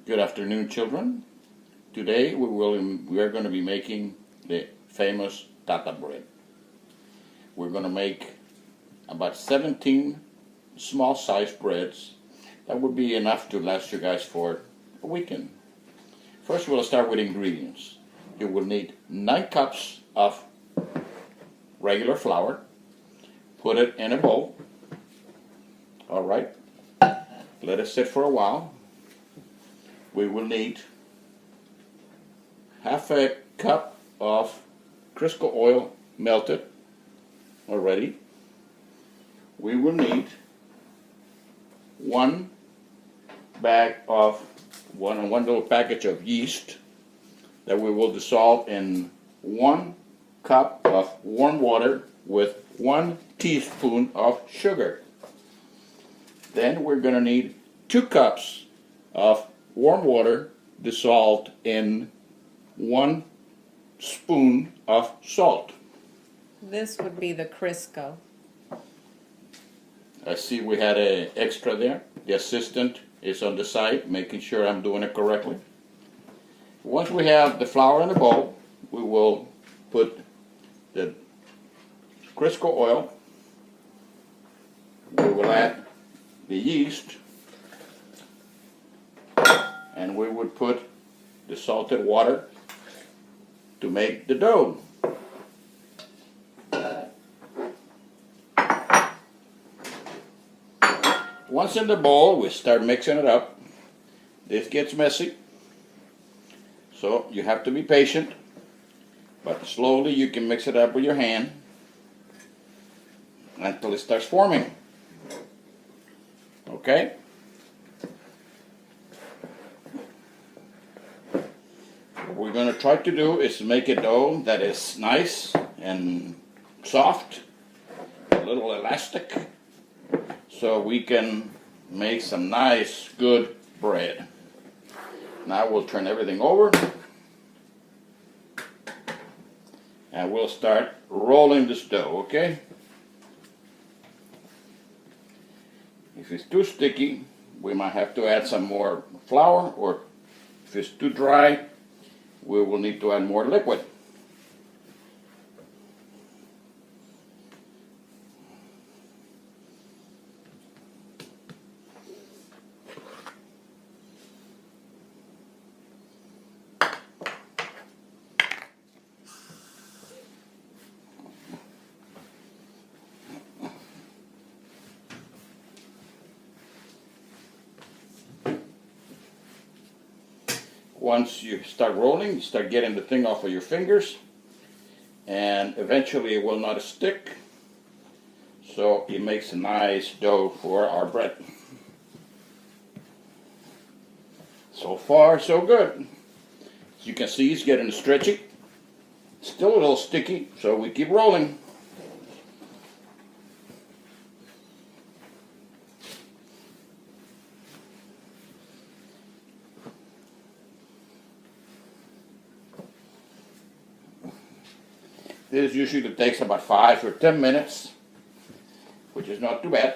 Good afternoon, children. Today we are going to be making the famous Tata bread. We're going to make about 17 small-sized breads. That would be enough to last you guys for a weekend. First, we'll start with ingredients. You will need 9 cups of regular flour. Put it in a bowl. All right. Let it sit for a while. We will need half a cup of Crisco oil melted already. We will need one little package of yeast that we will dissolve in 1 cup of warm water with 1 teaspoon of sugar. Then we're going to need 2 cups of warm water dissolved in 1 spoon of salt. This would be the Crisco. I see we had an extra there. The assistant is on the side making sure I'm doing it correctly. Once we have the flour in the bowl, we will put the Crisco oil. We will add the yeast, and we would put the salted water to make the dough. Once in the bowl, we start mixing it up. This gets messy, so you have to be patient, but slowly you can mix it up with your hand until it starts forming. Okay? What we're going to try to do is make a dough that is nice and soft, a little elastic, so we can make some nice, good bread. Now we'll turn everything over, and we'll start rolling this dough, okay? If it's too sticky, we might have to add some more flour, or if it's too dry, we will need to add more liquid. Once you start rolling, you start getting the thing off of your fingers, and eventually it will not stick, so it makes a nice dough for our bread. So far, so good. As you can see, it's getting stretchy. Still a little sticky, so we keep rolling. This usually takes about 5 or 10 minutes, which is not too bad.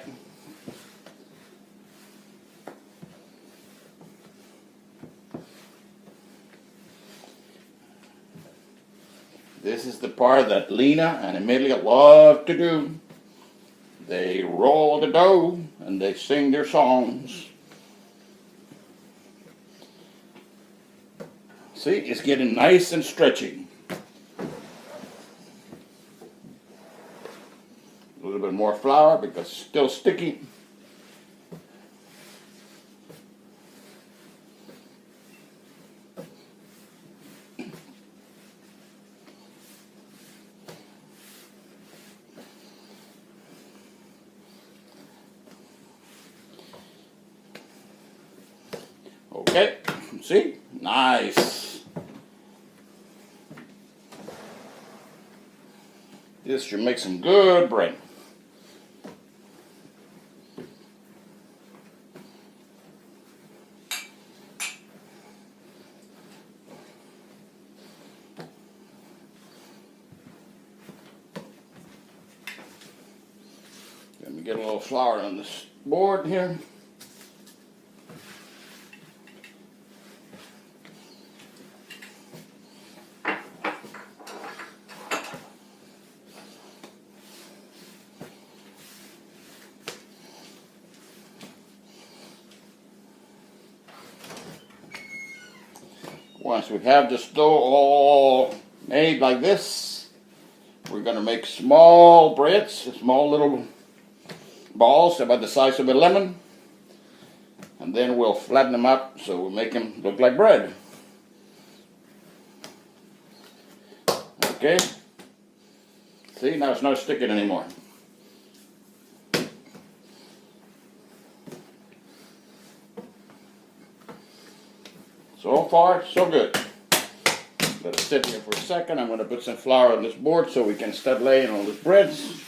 This is the part that Lena and Amelia love to do. They roll the dough and they sing their songs. See, it's getting nice and stretchy. A little bit more flour because it's still sticky. Okay, see? Nice. This should make some good bread. Let me get a little flour on this board here. Once we have the dough all made like this, we're going to make small breads, small little balls about the size of a lemon. And then we'll flatten them up so we'll make them look like bread. Okay? See, now it's not sticking anymore. So far, so good. Let it sit here for a second. I'm going to put some flour on this board so we can start laying all these breads.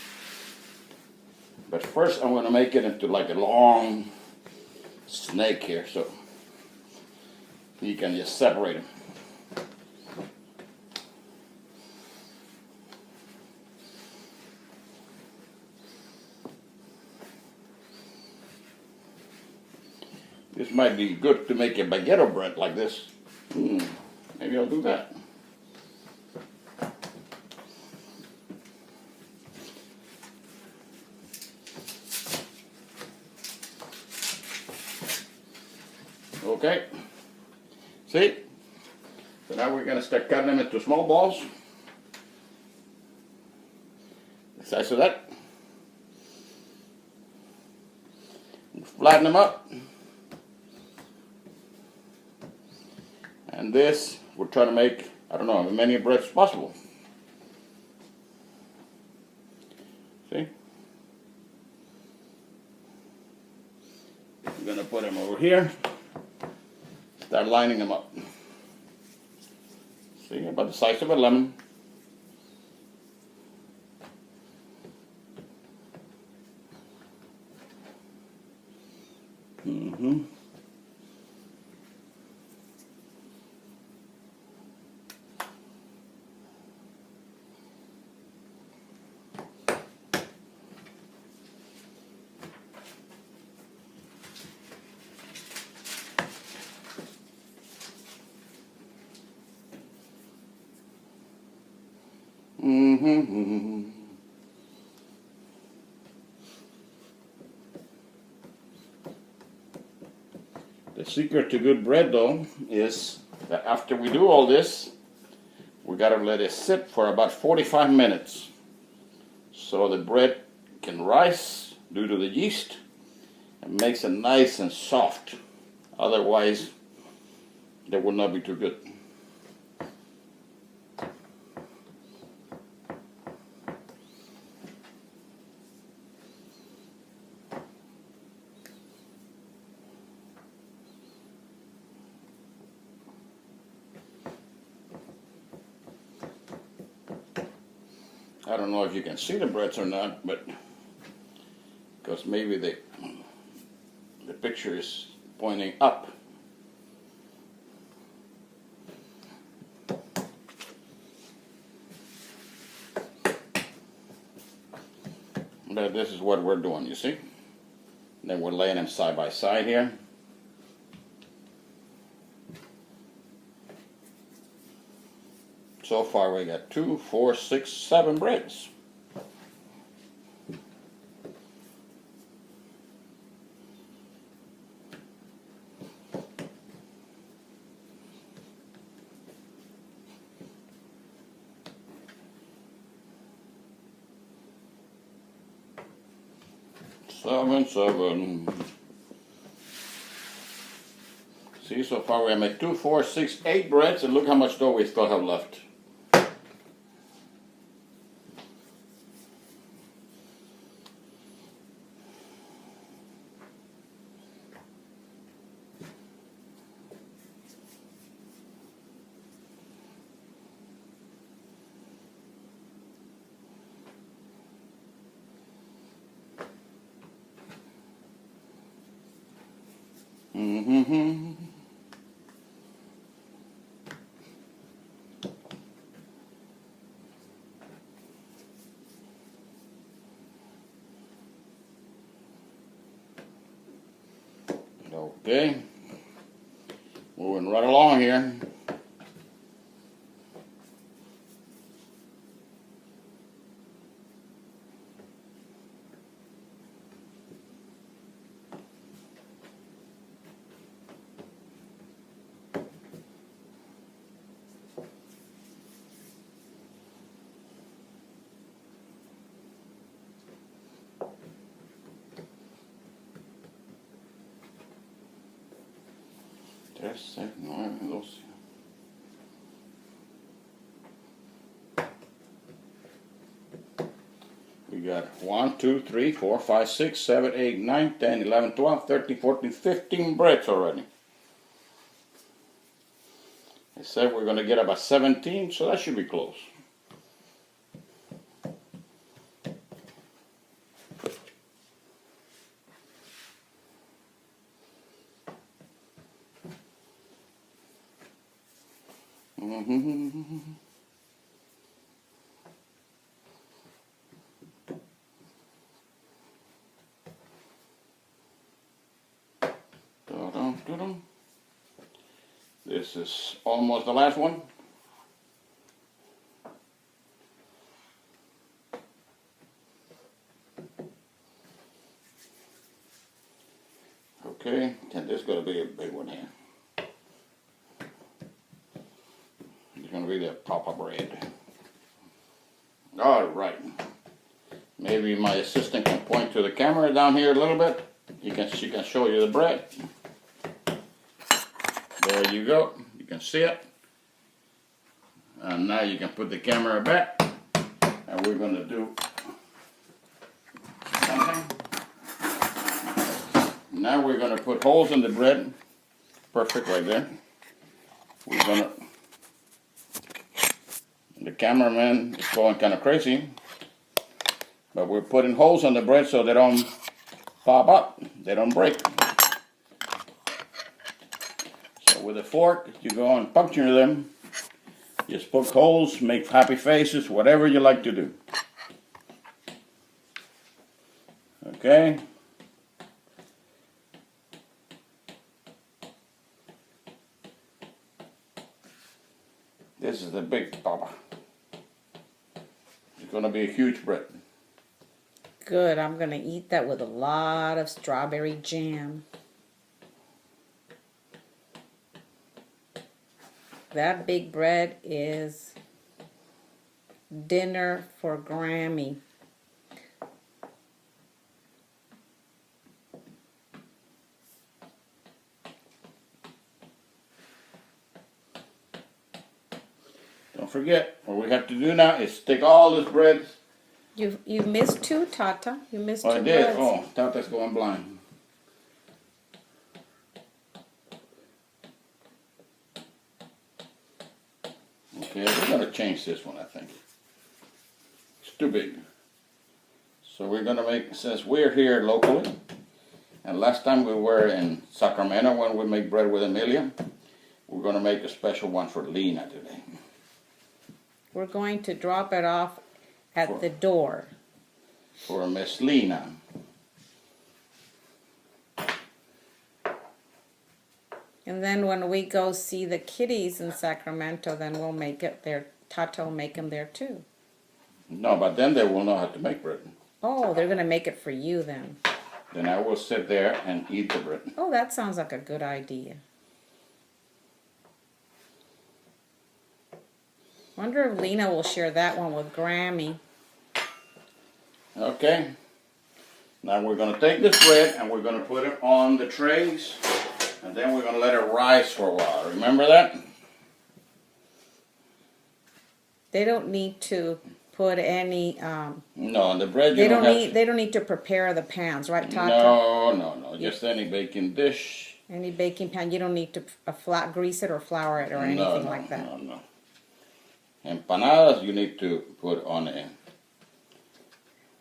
But first, I'm going to make it into like a long snake here, so you can just separate them. This might be good to make a baguette bread like this. Maybe I'll do that. Okay. See? So now we're going to start cutting them into small balls. The size of that. Flatten them up. And this, we're trying to make, I don't know, as many breads as possible. See? I'm going to put them over here. Start lining them up. See, about the size of a lemon. The secret to good bread, though, is that after we do all this, we got to let it sit for about 45 minutes so the bread can rise due to the yeast and makes it nice and soft. Otherwise, they will not be too good. I don't know if you can see the breads or not, but because maybe the picture is pointing up. But this is what we're doing, you see? Then we're laying them side by side here. So far we got 2, 4, 6, 7 breads. Seven. See, so far we have made 2, 4, 6, 8 breads, and look how much dough we still have left. Okay, moving right along here. 3, 6, 9, 12. We got 1, 2, 3, 4, 5, 6, 7, 8, 9, 10, 11, 12, 13, 14, 15 breads already. I said we're going to get about 17, so that should be close. This is almost the last one. Okay, and this is going to be a big one here. It's going to be the Papa bread. All right. Maybe my assistant can point to the camera down here a little bit. She can show you the bread. There you go. You can see it. And now you can put the camera back. And we're going to do something. Now we're going to put holes in the bread. Perfect right there. We're going to... The cameraman is going kind of crazy. But we're putting holes on the bread so they don't pop up. They don't break. So with a fork, you go and puncture them. Just poke holes, make happy faces, whatever you like to do. Okay? This is the big Papa. It's going to be a huge bread. Good, I'm gonna eat that with a lot of strawberry jam. That big bread is dinner for Grammy. Don't forget, what we have to do now is take all this bread. You missed two, Tata. You missed Oh, two I did? breads. Oh, Tata's going blind. Okay, we're going to change this one, I think. It's too big. So we're going to make, since we're here locally, and last time we were in Sacramento when we make bread with Amelia, we're going to make a special one for Lena today. We're going to drop it off at the door. For Miss Lena. And then when we go see the kiddies in Sacramento, then we'll make it there. Tata will make them there too. No, but then they will know how to make bread. Oh, they're going to make it for you then. Then I will sit there and eat the bread. Oh, that sounds like a good idea. Wonder if Lena will share that one with Grammy. Okay. Now we're going to take this bread and we're going to put it on the trays. And then we're going to let it rise for a while. Remember that? They don't need to put any. No, the bread you They don't don't have need. They don't need to prepare the pans, right, Tata? No. Just any baking dish. Any baking pan. You don't need to grease it or flour it or anything like that. No. Empanadas you need to put on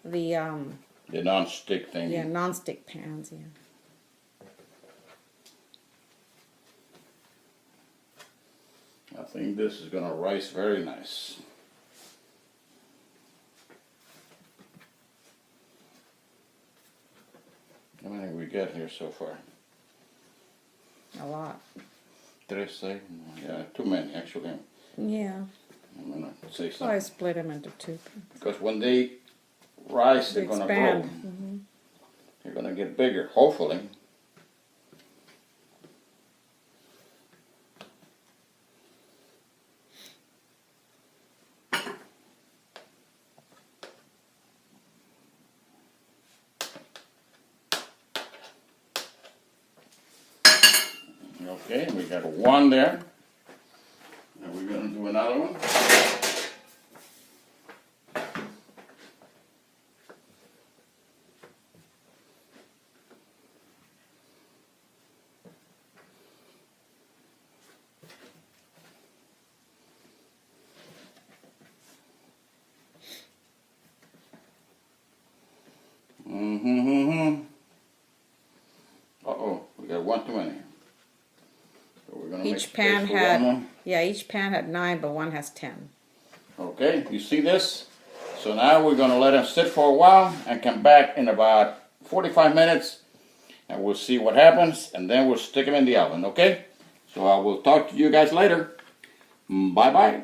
the non-stick thing. Yeah, non-stick pans. Yeah. I think this is going to rise very nice. How many we got here so far? A lot. 3, 6? Yeah, too many actually. Yeah. I'm going to say So I something. split them into two. Because when they rise, they're going to grow. Mm-hmm. They're going to get bigger, hopefully. Okay, we got one there. And we're going to do another one. Uh-oh, we got one too many. So we're gonna Each pan one more. had, yeah, each pan had 9, but one has 10. Okay, you see this? So now we're gonna let them sit for a while and come back in about 45 minutes and we'll see what happens and then we'll stick them in the oven, okay? So I will talk to you guys later. Bye-bye.